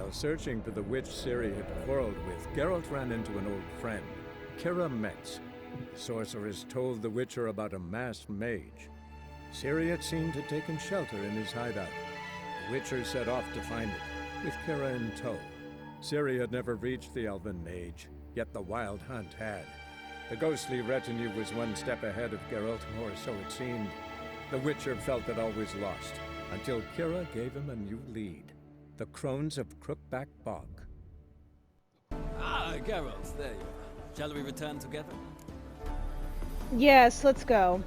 While searching for the witch Ciri had quarreled with, Geralt ran into an old friend, Kira Metz. The sorceress told the Witcher about a masked mage. Ciri had seemed to have taken shelter in his hideout. The Witcher set off to find it, with Kira in tow. Ciri had never reached the elven mage, yet the Wild Hunt had. The ghostly retinue was one step ahead of Geralt, or so it seemed. The Witcher felt it always lost, until Kira gave him a new lead. The Crones of Crookback Bog. Ah, Geralt, there you are. Shall we return together? Yes, let's go.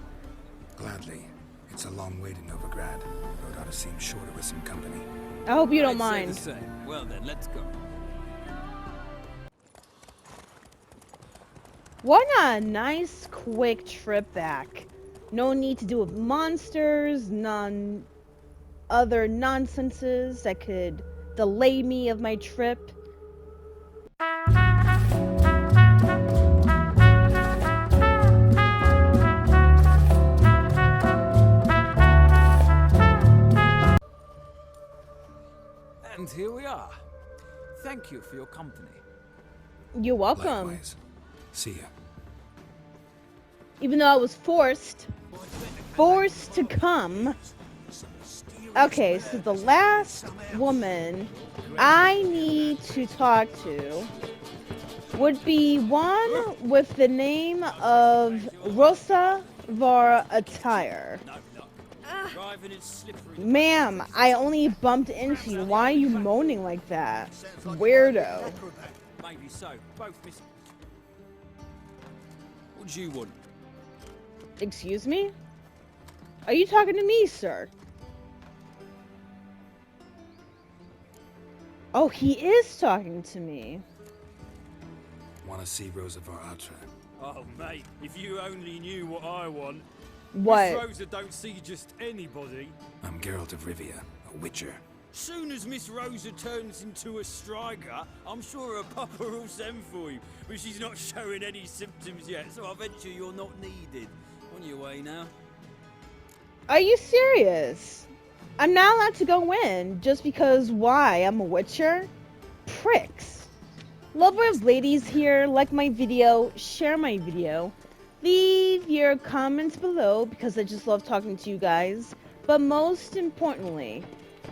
Gladly. It's a long way to Novigrad. Road ought to seem shorter with some company. I hope you don't I'd say mind. the same. Well then, let's go. What a nice, quick trip back. No need to deal with monsters, none other nonsenses that could delay me of my trip. And here we are. Thank you for your company. You're welcome. Likewise. See ya. Even though I was forced to come. Okay, so the last woman I need to talk to would be one with the name of Rosa var Attire. Driving is slippery. Ma'am, I only bumped into you. Why are you moaning like that? Weirdo. Maybe so. Both miss. What do you want? Excuse me? Are you talking to me, sir? Oh, he is talking to me. Want to see Rosa var Atra? Oh, mate, if you only knew what I want. What? Miss Rosa don't see just anybody. I'm Geralt of Rivia, a witcher. Soon as Miss Rosa turns into a striker, I'm sure her papa will send for you. But she's not showing any symptoms yet, so I venture you're not needed. On your way now. Are you serious? I'm not allowed to go in just because why? I'm a witcher? Pricks. Lover of ladies here, like my video, share my video. Leave your comments below because I just love talking to you guys. But most importantly,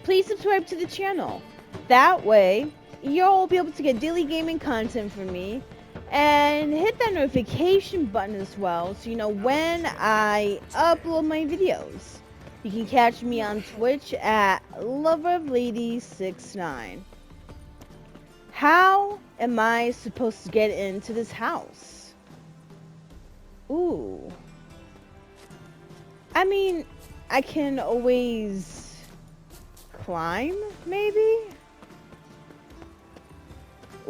please subscribe to the channel. That way, you'll be able to get daily gaming content from me. And hit that notification button as well so you know when I upload my videos. You can catch me on Twitch at loveroflady69. How am I supposed to get into this house? Ooh. I mean, I can always climb, maybe?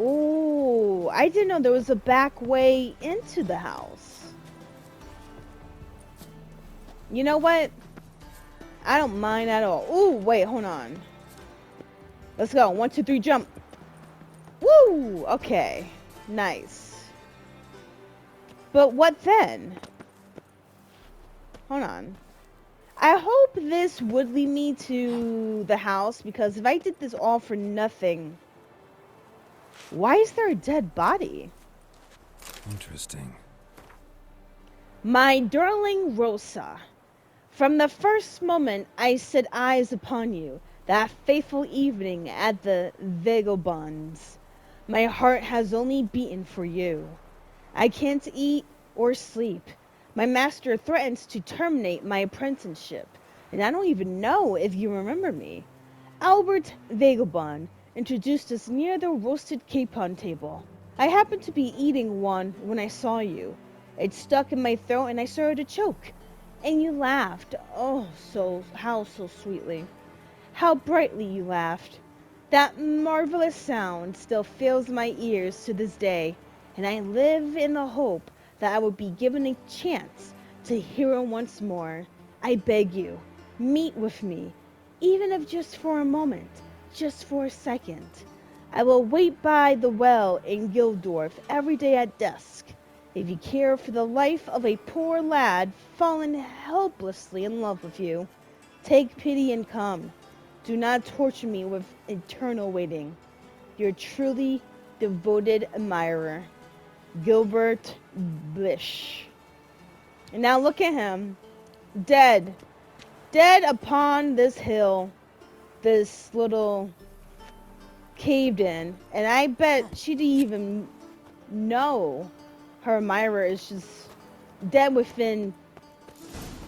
Ooh, I didn't know there was a back way into the house. You know what? I don't mind at all. Ooh, wait, hold on. Let's go. 1, 2, 3, jump. Woo! Okay. Nice. But what then? Hold on. I hope this would lead me to the house, because if I did this all for nothing, why is there a dead body? Interesting. My darling Rosa, from the first moment I set eyes upon you, that fateful evening at the Vagabonds, my heart has only beaten for you. I can't eat or sleep. My master threatens to terminate my apprenticeship, and I don't even know if you remember me. Albert Vagabond introduced us near the roasted capon table. I happened to be eating one when I saw you. It stuck in my throat and I started to choke. And you laughed. Oh, how so sweetly. How brightly you laughed. That marvelous sound still fills my ears to this day, and I live in the hope that I will be given a chance to hear it once more. I beg you, meet with me, even if just for a moment, just for a second. I will wait by the well in Gildorf every day at dusk. If you care for the life of a poor lad fallen helplessly in love with you, take pity and come. Do not torture me with eternal waiting. Your truly devoted admirer, Gilbert Blish. And now look at him, dead upon this hill, this little caved in, and I bet she didn't even know her admirer is just dead within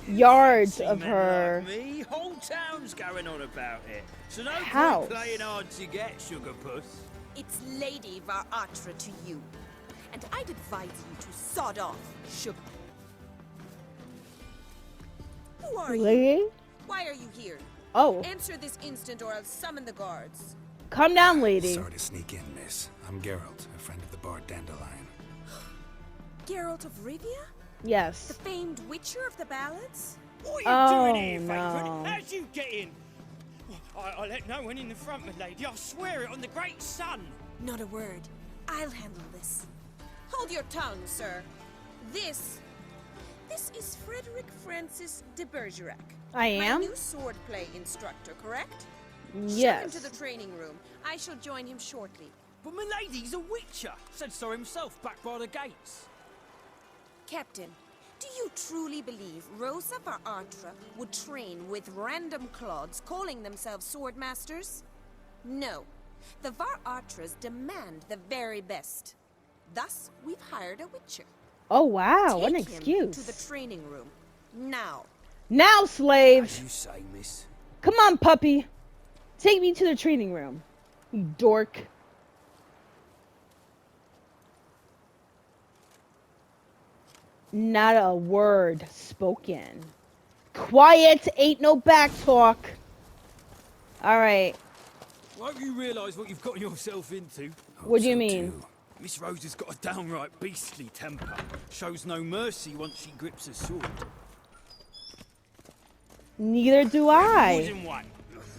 yards See of men her like me, whole town's going on about it. So no house. point playing hard to get, sugar puss. It's Lady Var-Atra to you. And I'd advise you to sod off, sugar. Who are you? Lady? Why are you here? Oh, Answer this instant or I'll summon the guards. calm down, lady. Sorry to sneak in, miss. I'm Geralt, a friend of the bard Dandelion. Geralt of Rivia? The Yes. famed witcher of the ballads? What are you doing here, no. favourite? How'd you get in? I let no one in the front, my lady. I swear it on the great sun. Not a word. I'll handle this. Hold your tongue, sir. This is Frederick Francis de Bergerac. I am? My new swordplay instructor, correct? Show him Yes. to the training room. I shall join him shortly. But my lady's a witcher. Said so himself back by the gates. Captain, do you truly believe Rosa Var-Atra would train with random clods calling themselves swordmasters? No. The Var-Atras demand the very best. Thus, we've hired a witcher. Oh, wow, what an Take him excuse. to the training room. Now. Now, slave. As you say, miss. Come on, puppy. Take me to the training room, you dork. Not a word spoken. Quiet, ain't no back talk. Alright, Won't you realise what you've gotten yourself into? what do you So mean? too. Miss Rose has got a downright beastly temper. Shows no mercy once she grips a sword. Neither do More I. than one.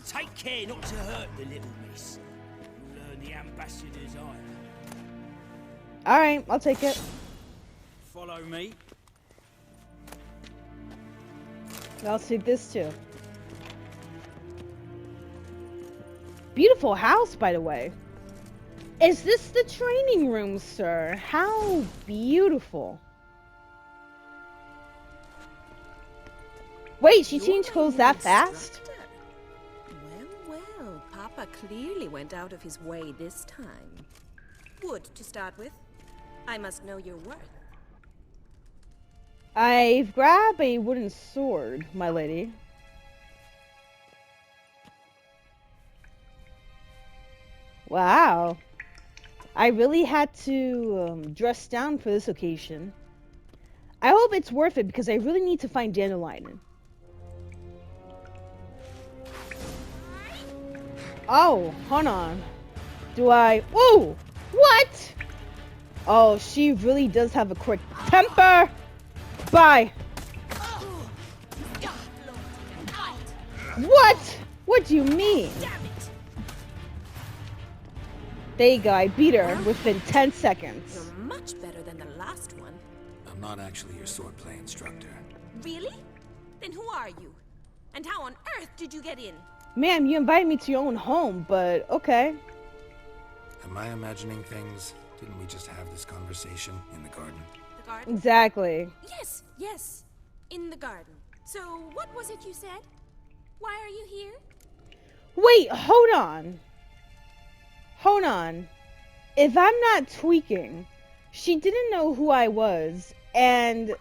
Take care not to hurt the little miss. You'll learn the ambassador's ire. Alright, I'll take it. Follow me. I'll take this too. Beautiful house, by the way. Is this the training room, sir? How beautiful. Wait, she You're changed my clothes new that fast? instructor? Well, Papa clearly went out of his way this time. Wood, to start with. I must know your worth. I've grabbed a wooden sword, my lady. Wow. I really had to dress down for this occasion. I hope it's worth it because I really need to find Dandelion. Oh, hold on. Do I... Whoa! What? Oh, she really does have a quick temper. Bye. What? What do you mean? Damn it! There you go. I beat her within 10 seconds. You're much better than the last one. I'm not actually your swordplay instructor. Really? Then who are you? And how on earth did you get in? Ma'am, you invited me to your own home, but okay. Am I imagining things? Didn't we just have this conversation in the garden? The garden? Exactly. Yes. In the garden. So, what was it you said? Why are you here? Wait, hold on. Hold on. If I'm not tweaking, she didn't know who I was, and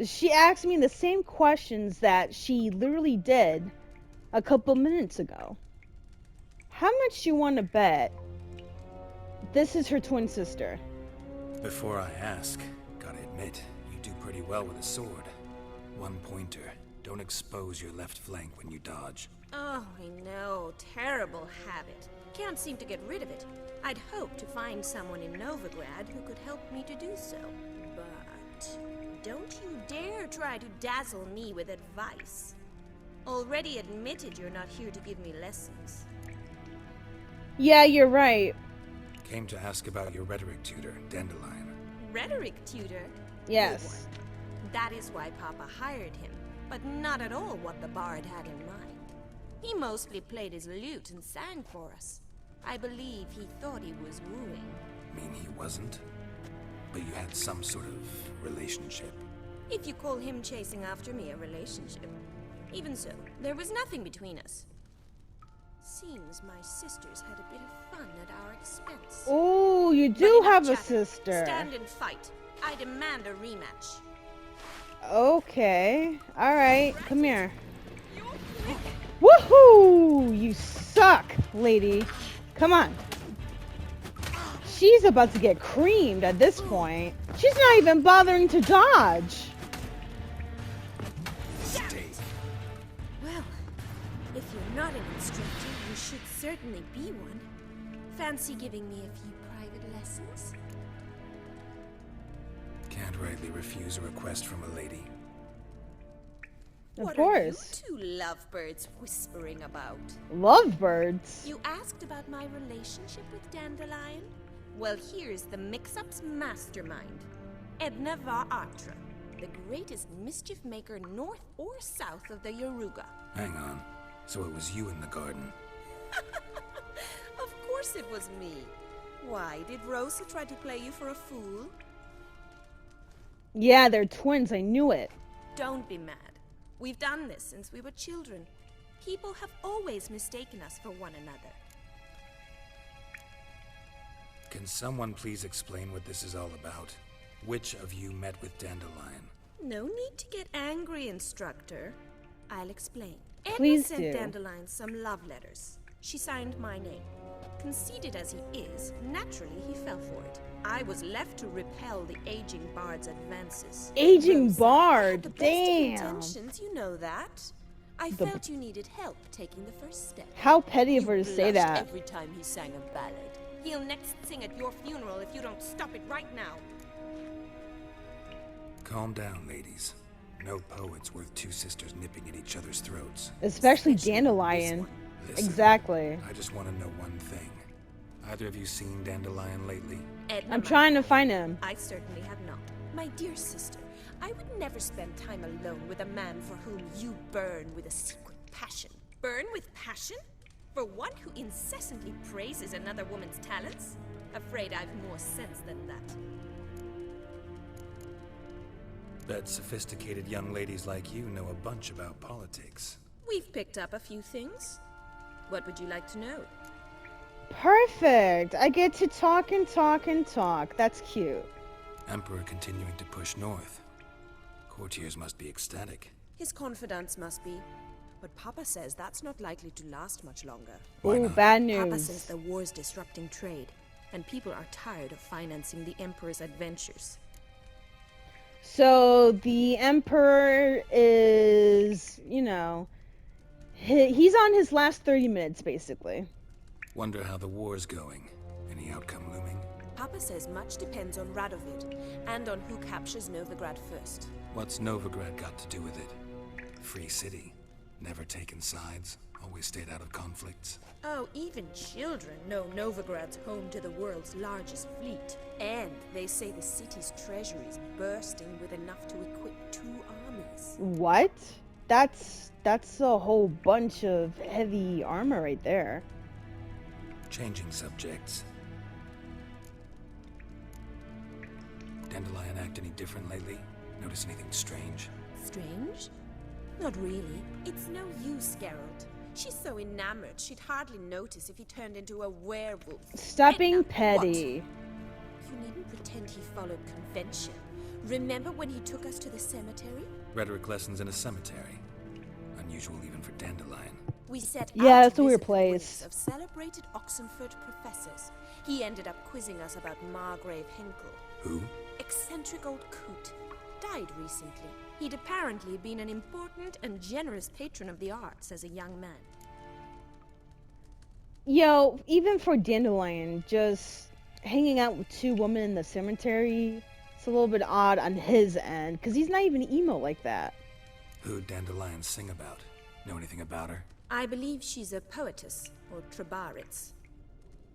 she asked me the same questions that she literally did a couple minutes ago. How much you want to bet this is her twin sister? Before I ask, gotta admit, you do pretty well with a sword. One pointer. Don't expose your left flank when you dodge. Oh, I know. Terrible habit. Can't seem to get rid of it. I'd hoped to find someone in Novigrad who could help me to do so. But don't you dare try to dazzle me with advice. Already admitted you're not here to give me lessons. Yeah, you're right. Came to ask about your rhetoric tutor, Dandelion. Rhetoric tutor? Yes. Good one. That is why Papa hired him, but not at all what the bard had in mind. He mostly played his lute and sang for us. I believe he thought he was wooing. Mean he wasn't? But you had some sort of relationship. If you call him chasing after me a relationship. Even so, there was nothing between us. Seems my sisters had a bit of fun at our expense. Oh, you But do enough have a chatter. sister. Stand and fight. I demand a rematch. Okay. Alright, come here. Woohoo! You suck, lady. Come on. She's about to get creamed at this point. She's not even bothering to dodge. Stay. Well, if you're not an instructor, you should certainly be one. Fancy giving me a few private lessons? Can't rightly refuse a request from a lady. Of What course. are you two lovebirds whispering about? Lovebirds. You asked about my relationship with Dandelion? Well, here's the mix-up's mastermind. Edna Va Atra, the greatest mischief maker north or south of the Yaruga. Hang on. So it was you in the garden. Of course it was me. Why, did Rosa try to play you for a fool? Yeah, they're twins. I knew it. Don't be mad. We've done this since we were children. People have always mistaken us for one another. Can someone please explain what this is all about? Which of you met with Dandelion? No need to get angry, instructor. I'll explain. Edna Please sent do. Dandelion some love letters. She signed my name. Conceited as he is, naturally he fell for it. I was left to repel the aging bard's advances. Aging Rosa, bard, I had the best of damn. intentions, you know that. I The- felt you needed help taking the first step. How petty of You her to say blushed that. every time he sang a ballad. He'll next sing at your funeral if you don't stop it right now. Calm down, ladies. No poet's worth two sisters nipping at each other's throats. Especially Especially Dandelion. this one. Listen, Exactly. I just want to know one thing. Either of you seen Dandelion lately? Edna I'm might trying to have. find him. I certainly have not. My dear sister, I would never spend time alone with a man for whom you burn with a secret passion. Burn with passion? For one who incessantly praises another woman's talents? Afraid I've more sense than that. Bet sophisticated young ladies like you know a bunch about politics. We've picked up a few things. What would you like to know? Perfect. I get to talk and talk and talk. That's cute. Emperor continuing to push north. Courtiers must be ecstatic. His confidants must be. But Papa says that's not likely to last much longer. Why Ooh, not? bad Papa says news. the war's disrupting trade, and people are tired of financing the Emperor's adventures. So the Emperor is, you know, he's on his last 30 minutes, basically. Wonder how the war's going. Any outcome looming? Papa says much depends on Radovid, and on who captures Novigrad first. What's Novigrad got to do with it? Free city. Never taken sides. Always stayed out of conflicts. Oh, even children know Novigrad's home to the world's largest fleet. And they say the city's treasury is bursting with enough to equip 2 armies. What? That's a whole bunch of heavy armor right there. Changing subjects. Dandelion act any different lately? Notice anything strange? Strange? Not really. It's no use, Geralt. She's so enamored, she'd hardly notice if he turned into a werewolf. Stop being Edna, petty. what? You needn't pretend he followed convention. Remember when he took us to the cemetery? Rhetoric lessons in a cemetery. Unusual even for Dandelion. We set Yeah, out that's to a weird visit the place. graves of celebrated Oxenford professors. He ended up quizzing us about Margrave Henkel. Who? Eccentric old coot. Died recently. He'd apparently been an important and generous patron of the arts as a young man. Yo, even for Dandelion, just hanging out with 2 women in the cemetery, it's a little bit odd on his end, because he's not even emo like that. Who'd Dandelion sing about? Know anything about her? I believe she's a poetess, or Trebaritz.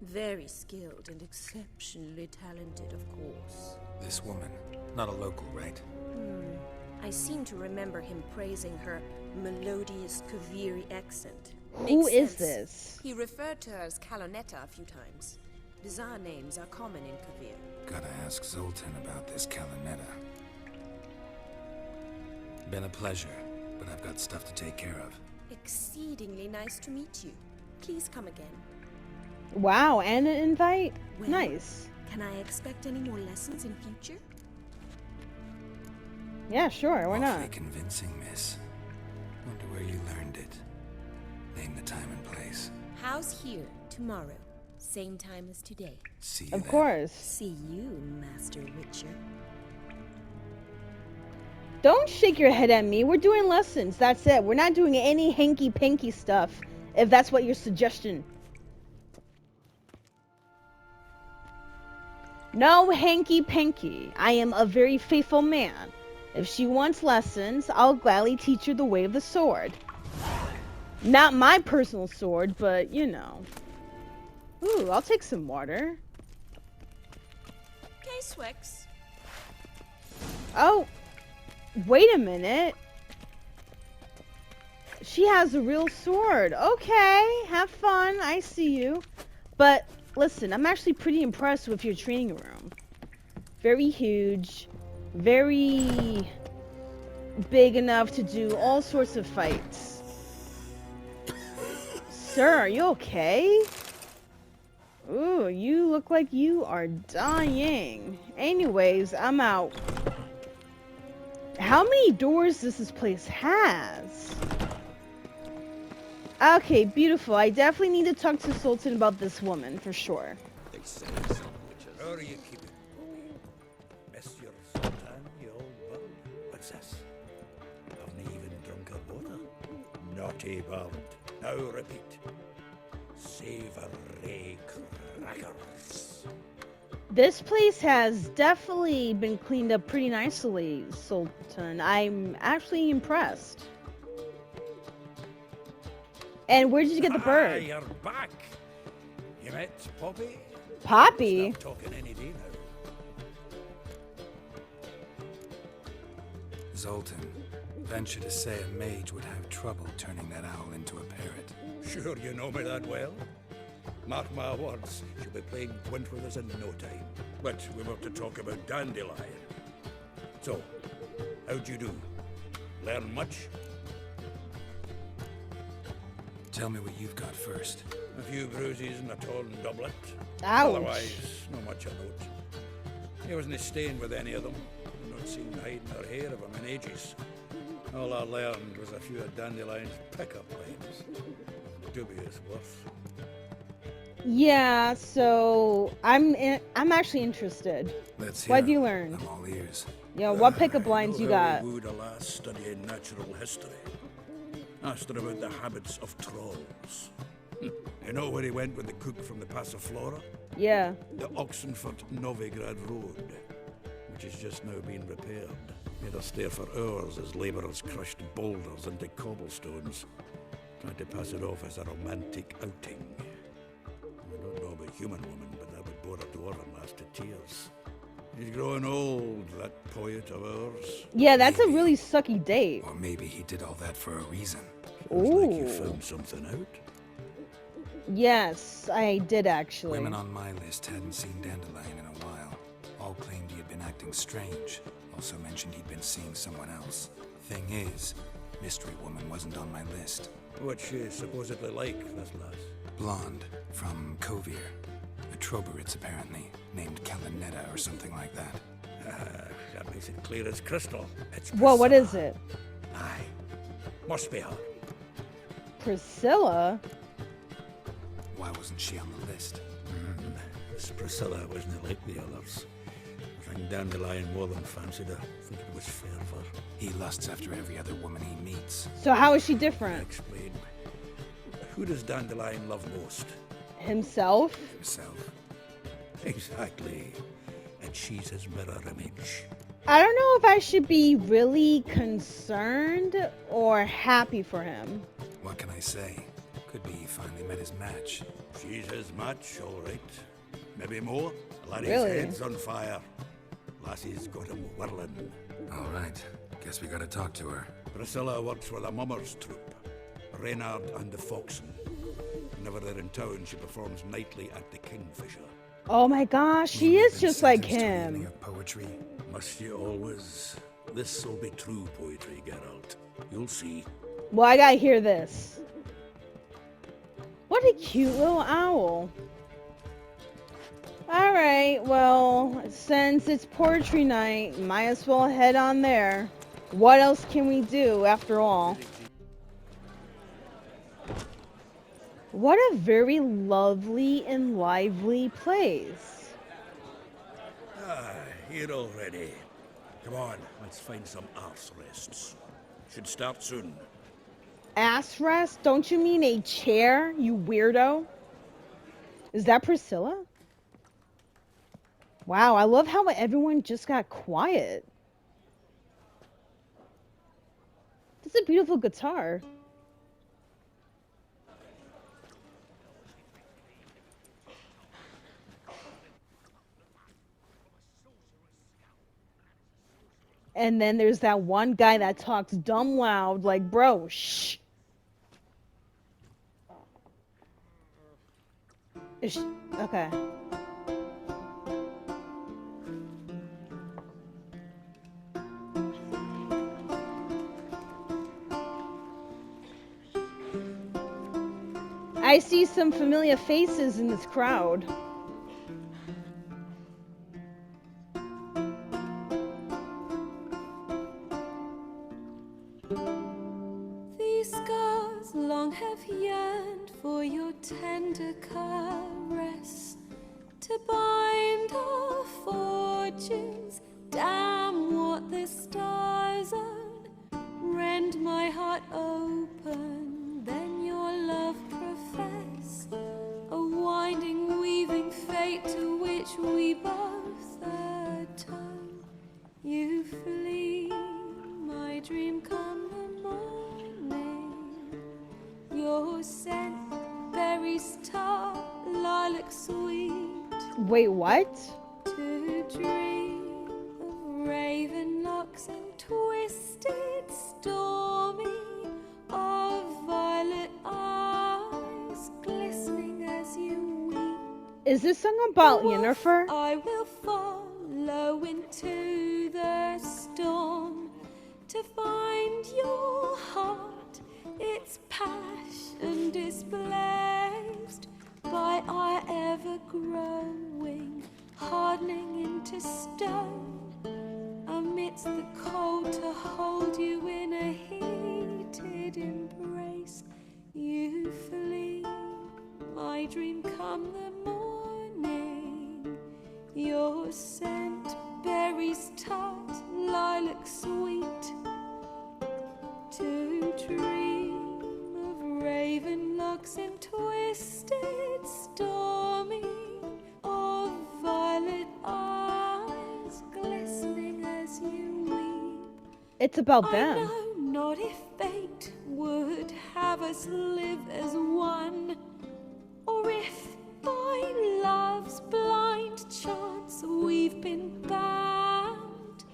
Very skilled and exceptionally talented, of course. This woman. Not a local, right? I seem to remember him praising her melodious Kaviri accent. Who Makes is sense. this? He referred to her as Kalonetta a few times. Bizarre names are common in Kavir. Gotta ask Zoltan about this Kalonetta. Been a pleasure, but I've got stuff to take care of. Exceedingly nice to meet you. Please come again. Wow, and an invite? Well, Nice. Can I expect any more lessons in future? Yeah, sure, why Awfully not? convincing, miss. Wonder where you learned it. Name the time and place. How's here tomorrow? Same time as today. See you Of then. course. See you, Master Witcher. Don't shake your head at me. We're doing lessons. That's it. We're not doing any hanky-panky stuff, if that's what your suggestion. No hanky-panky. I am a very faithful man. If she wants lessons, I'll gladly teach her the way of the sword. Not my personal sword, but, you know. Ooh, I'll take some water. Okay, Swix. Oh, wait a minute. She has a real sword. Okay, have fun. I see you. But listen, I'm actually pretty impressed with your training room. Very huge. Very big enough to do all sorts of fights. Sir, are you okay? Ooh, you look like you are dying. Anyways, I'm out. How many doors does this place has? Okay, beautiful. I definitely need to talk to Sultan about this woman, for sure. How are you keeping? Monsieur Sultan, you old bug. What's this? Haven't even drunk her water. Naughty bird. Now repeat. Savory crackers. This place has definitely been cleaned up pretty nicely, Sultan. I'm actually impressed. And where did you get the Ah, bird? you're back. You met Poppy? Poppy? Stop talking any day now. Zoltan, venture to say a mage would have trouble turning that owl into a parrot. Sure you know me that well. Mark my words, she'll be playing Gwent with us in no time. But we were to talk about Dandelion. So, how'd you do? Learn much? Tell me what you've got first. A few bruises and a torn doublet. Ouch. Otherwise, not much of note. He wasn't staying with any of them. I've not seen hide nor hair of him in ages. All I learned was a few of Dandelion's pickup lines. Dubious worth. Yeah, so I'm actually interested. Let's hear. What have you 'em. learned? I'm all ears. Yeah, what pickup lines you Know how got? he wooed a lass studying natural history. Asked her about the habits of trolls. You know where he went with the cook from the Passiflora? Yeah. The Oxenfurt-Novigrad Road, which has just now been repaired. Made us stare for hours as labourers crushed boulders into cobblestones. Tried to pass it off as a romantic outing. I don't know about human woman, but that would bore a dwarven lass to tears. He's growing old, that poet of ours. Yeah, that's a really sucky date. Or maybe he did all that for a reason. Sounds like you Ooh. found something out. Yes, I did actually. Women on my list hadn't seen Dandelion in a while. All claimed he had been acting strange. Also mentioned he'd been seeing someone else. Thing is, Mystery Woman wasn't on my list. What's she supposedly like, this lass? Blonde, from Kovir. A Troberitz, apparently, named Kalonetta or something like that. That makes it clear as crystal. It's Whoa, what is Priscilla. it? Aye. Must be her. Priscilla? Why wasn't she on the list? This Priscilla wasn't like the others. I think Dandelion more than fancied her. I think it was fervour. He lusts after every other woman he meets. So how is she different? Explain. Who does Dandelion love most? Himself? Himself. Exactly. And she's his mirror image. I don't know if I should be really concerned or happy for him. What can I say? Could be he finally met his match. She's his match, all right. Maybe more. Larry's Really? head's on fire. Lassie's got him whirling. All right. Guess we gotta talk to her. Priscilla works with a mummers troupe. Reynard and the Foxen. Whenever they're in town, she performs nightly at the Kingfisher. Oh my gosh, he You've is been just like sentenced to the reading him. of poetry. Must you always? This'll be true poetry, Geralt. You'll see. Well, I gotta hear this. What a cute little owl. Alright, well, since it's poetry night, might as well head on there. What else can we do after all? What a very lovely and lively place. Ah, here already. Come on, let's find some arse rests. Should start soon. Ass rest? Don't you mean a chair, you weirdo? Is that Priscilla? Wow, I love how everyone just got quiet. This is a beautiful guitar. And then there's that one guy that talks dumb loud, like, bro, shh. Okay. I see some familiar faces in this crowd. These scars long have yearned for your tender caress, to bind our fortunes. Damn what the stars own. Rend my heart open, then your love profess. A winding, weaving fate to which we both atone. You flee, my dream come the morning. Your scent, berries tart, lilac sweet. Wait, what? To dream of raven locks and twisted, stormy, of violet eyes glistening as you weep. Is this song about Wolf, Yennefer? I will follow into the storm to find your heart, its passion displaced by our ever-growing, hardening into stone. Amidst the cold to hold you in a heated embrace, you flee, my dream come the morning. Your scent, berries tart, lilac sweet. To dream of raven locks and twisted, stormy, of violet eyes glistening as you weep. It's about I them. know not if fate would have us live as one, or if by love's blind chance we've been bound.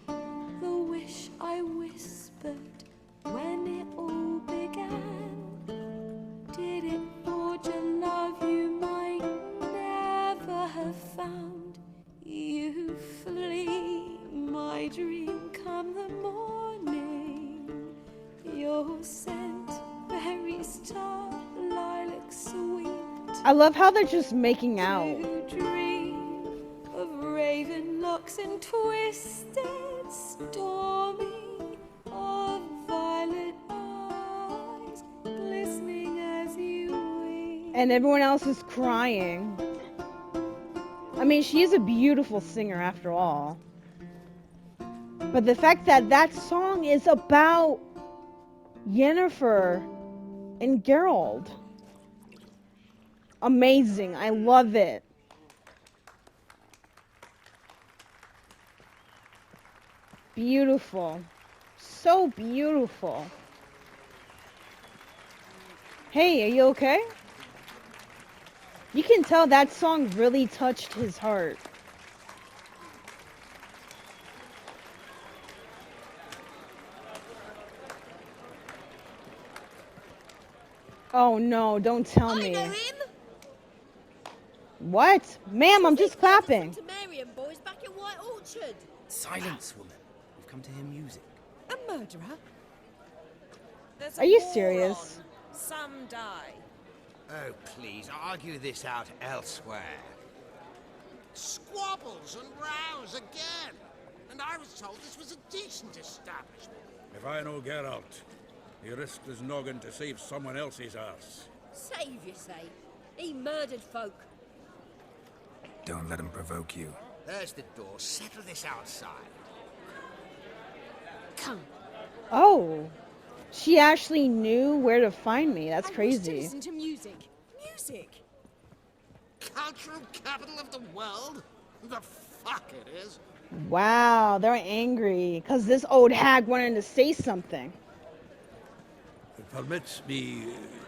The wish I whispered when it all began, did it forge a love you might never have found? You flee, my dream come the morning. Your scent, berries tart, lilac sweet. I love how they're just making out. To dream of raven locks and twisted, stormy, of violet eyes glistening as you weep. And everyone else is crying. I mean, she is a beautiful singer after all. But the fact that that song is about Yennefer and Geralt. Amazing. I love it. Beautiful. So beautiful. Hey, are you okay? You can tell that song really touched his heart. Oh no, don't tell I me. know him. What? Ma'am, I'm just clapping. To Marion boys back in White Orchard. Silence, woman. We've come to hear music. A murderer? There's Are you serious? Some die. Oh, please, argue this out elsewhere. Squabbles and rows again. And I was told this was a decent establishment. If I know Geralt, he risked his noggin to save someone else's arse. Save, you say? He murdered folk. Don't let him provoke you. There's the door. Settle this outside. Come. Oh. She actually knew where to find me. That's I wish to crazy. listen to music. Music. Cultural capital of the world? The fuck it is. Wow, they're angry because this old hag wanted to say something. Permit me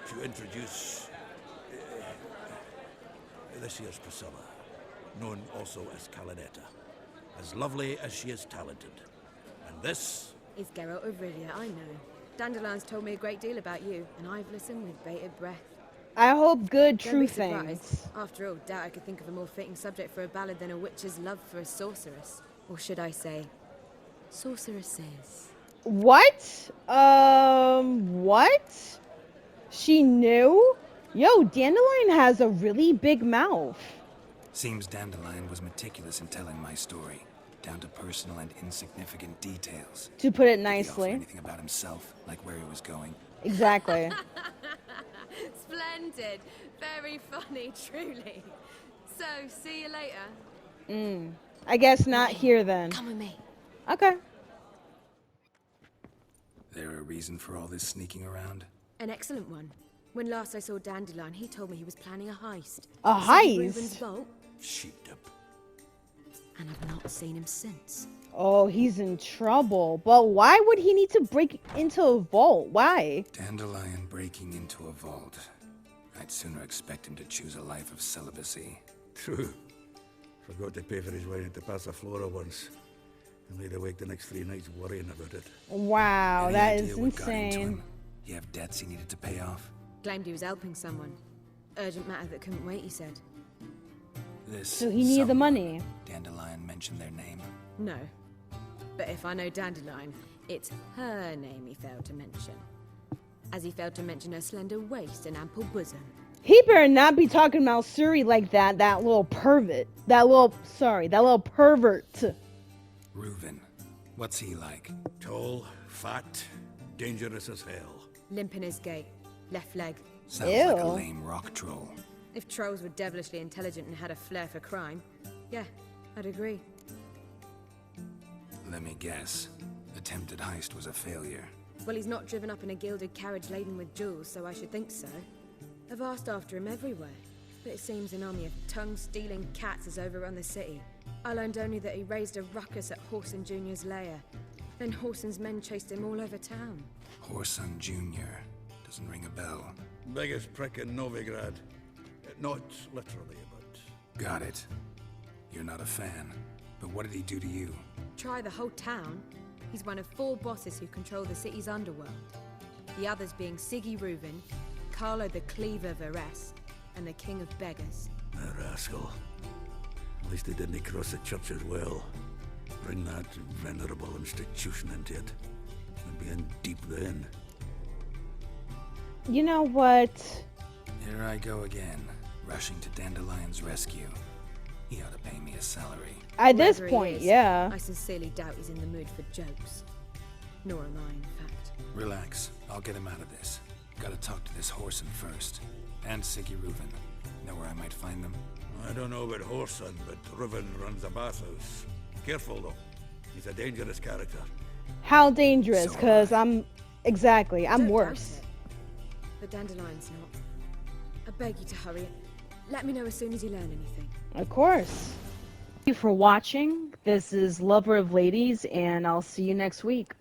to introduce this here's Priscilla, known also as Calinetta, as lovely as she is talented. And this is Geralt of Rivia, I know. Dandelion's told me a great deal about you, and I've listened with bated breath. I hope good, Don't true be surprised. things. After all, doubt I could think of a more fitting subject for a ballad than a witch's love for a sorceress. Or should I say, sorceresses. What? What? She knew? Yo, Dandelion has a really big mouth. Seems Dandelion was meticulous in telling my story, down to personal and insignificant details. To put it Did he offer nicely. anything about himself, like where he was going? Exactly. Splendid. Very funny, truly. So, see you later. I guess not here then. Come with me. Okay. There a reason for all this sneaking around? An excellent one. When last I saw Dandelion, he told me he was planning a heist. A St. Reuben's heist? vault, sheepdip. and I've not seen him since. Oh, he's in trouble. But why would he need to break into a vault? Why? Dandelion breaking into a vault. I'd sooner expect him to choose a life of celibacy. True. Forgot to pay for his way into Passaflora once. And laid awake the next 3 nights worrying about it. Wow, Any that idea is what got into insane. him? You have debts he needed to pay off? Claimed he was helping someone. Urgent matter that couldn't wait, he said. This So he needed the someone, money. Dandelion mentioned their name. No. But if I know Dandelion, it's her name he failed to mention. As he failed to mention her slender waist and ample bosom. He better not be talking about Suri like that, that little pervert. That little pervert. Reuven. What's he like? Tall, fat, dangerous as hell. Limp in his gait. Left leg. Sounds like a Ew. lame rock troll. If trolls were devilishly intelligent and had a flair for crime, yeah, I'd agree. Let me guess. Attempted heist was a failure. Well, he's not driven up in a gilded carriage laden with jewels, so I should think so. I've asked after him everywhere, but it seems an army of tongue-stealing cats has overrun the city. I learned only that he raised a ruckus at Horson Jr.'s lair. Then Horson's men chased him all over town. Horson Jr. Doesn't ring a bell. Biggest prick in Novigrad. Not literally, but... Got it. You're not a fan. But what did he do to you? Try the whole town. He's one of 4 bosses who control the city's underworld. The others being Siggy Reuven, Carlo the Cleaver Varese, and the King of Beggars. A rascal. At least they didn't cross the church as well. Bring that venerable institution into it. And be in deep then. You know what? Here I go again, rushing to Dandelion's rescue. He ought to pay me a salary. At this Whoever he point, is, yeah. I sincerely doubt he's in the mood for jokes. Nor am I, in fact. Relax. I'll get him out of this. Gotta talk to this Horson first. And Siggy Reuven. Know where I might find them? I don't know about Horson, but Reuven runs a bathhouse. Careful, though. He's a dangerous character. How dangerous? So Because am I'm... Exactly, I'm Don't doubt worse. it. But Dandelion's not. I beg you to hurry. Let me know as soon as you learn anything. Of course. Thank you for watching. This is Lover of Ladies, and I'll see you next week.